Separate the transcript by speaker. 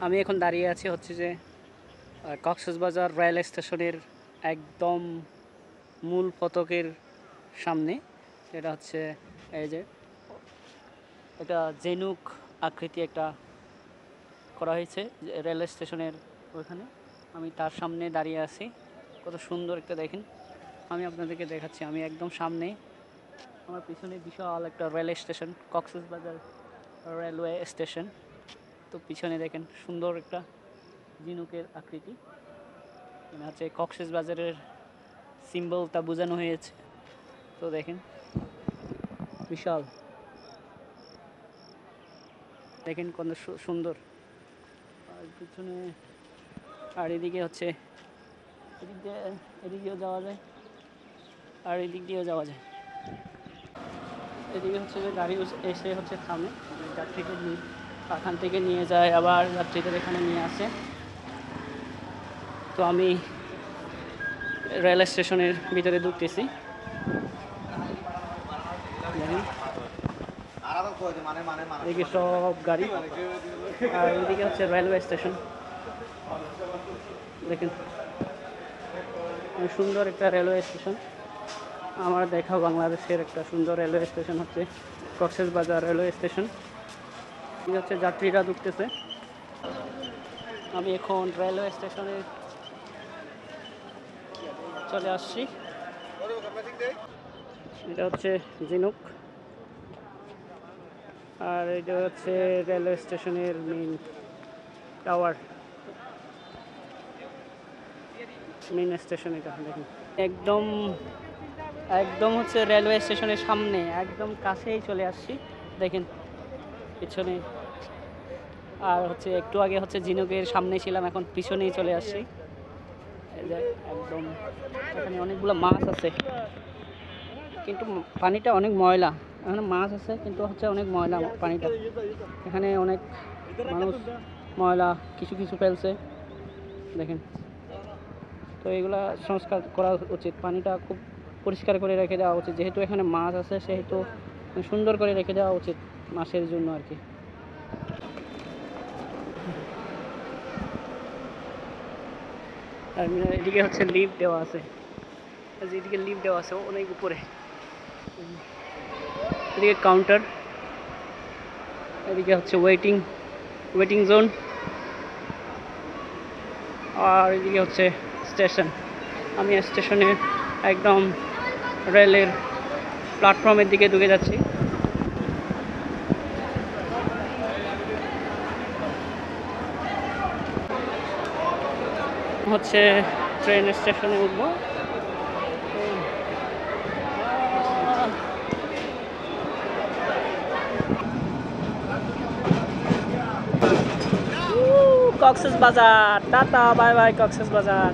Speaker 1: আমি এখন দাঁড়িয়ে আছি হচ্ছে যে কক্সবাজার রেল স্টেশনের একদম মূল ফটকের সামনে। এটা হচ্ছে এই যে এটা জেনুক আকৃতি একটা করা হয়েছে রেল স্টেশনের ওইখানে। আমি তার সামনে দাঁড়িয়ে আছি। কত সুন্দর একটা দেখেন। আমি আপনাদেরকে দেখাচ্ছি, আমি একদম সামনে। আমার পিছনে বিশাল একটা rail station, Cox's Bazar railway station. তো পিছনে দেখেন সুন্দর একটা ঝিনুকের আকৃতি, মানে হচ্ছে কক্সবাজারের সিম্বলটা বোঝানো হয়েছে। তো দেখেন বিশাল, দেখেন কত সুন্দর। আর পিছনে আর এদিকে হচ্ছে এদিকেও যাওয়া যায়, আর এদিক দিয়েও যাওয়া যায়। এদিকে হচ্ছে যে গাড়ি এসে হচ্ছে থামে, যাত্রীকে এখান থেকে নিয়ে যায়, আবার যাত্রীদের এখানে নিয়ে আসে। তো আমি রেল স্টেশনের ভিতরে ঢুকতেছি। এদিকে সব গাড়ি, আর এদিকে হচ্ছে রেলওয়ে স্টেশন। দেখেন সুন্দর একটা রেলওয়ে স্টেশন। আমার দেখা বাংলাদেশের একটা সুন্দর রেলওয়ে স্টেশন হচ্ছে কক্সবাজার রেলওয়ে স্টেশন। এই হচ্ছে যাত্রীরা ঢুকতেছে। আমি এখন রেলওয়ে স্টেশনে চলে আসছি। এটা হচ্ছে ঝিনুক, আর এটা হচ্ছে রেলওয়ে স্টেশনের মেইন টাওয়ার, মেইন স্টেশন। এটা দেখুন একদম একদম হচ্ছে রেলওয়ে স্টেশনের সামনে, একদম কাছেই চলে আসছি। দেখেন পিছনে, আর হচ্ছে একটু আগে হচ্ছে ঝিনুকের সামনে ছিলাম, এখন পিছনেই চলে আসছি। একদম এখানে অনেকগুলো মাছ আছে, কিন্তু পানিটা অনেক ময়লা। এখানে মাছ আছে কিন্তু হচ্ছে অনেক ময়লা পানিটা। এখানে অনেক মানুষ ময়লা কিছু কিছু ফেলছে, দেখেন। তো এগুলা সংস্কার করা উচিত, পানিটা খুব পরিষ্কার করে রেখে দেওয়া উচিত। যেহেতু এখানে মাছ আছে সেহেতু সুন্দর করে রেখে দেওয়া উচিত মাছের জন্য আর কি। আর এদিকে হচ্ছে লিফট দেওয়া আছে, এদিকে লিফট দেওয়া আছে অনেক উপরে। এদিকে কাউন্টার, এদিকে হচ্ছে ওয়েটিং জোন, আর এদিকে হচ্ছে স্টেশন। আমি স্টেশনে একদম রেলের প্ল্যাটফর্মের দিকে ঢুকে যাচ্ছি। হচ্ছে ট্রেন স্টেশনে উঠবো। Cox's Bazar, tata bye bye Cox's Bazar.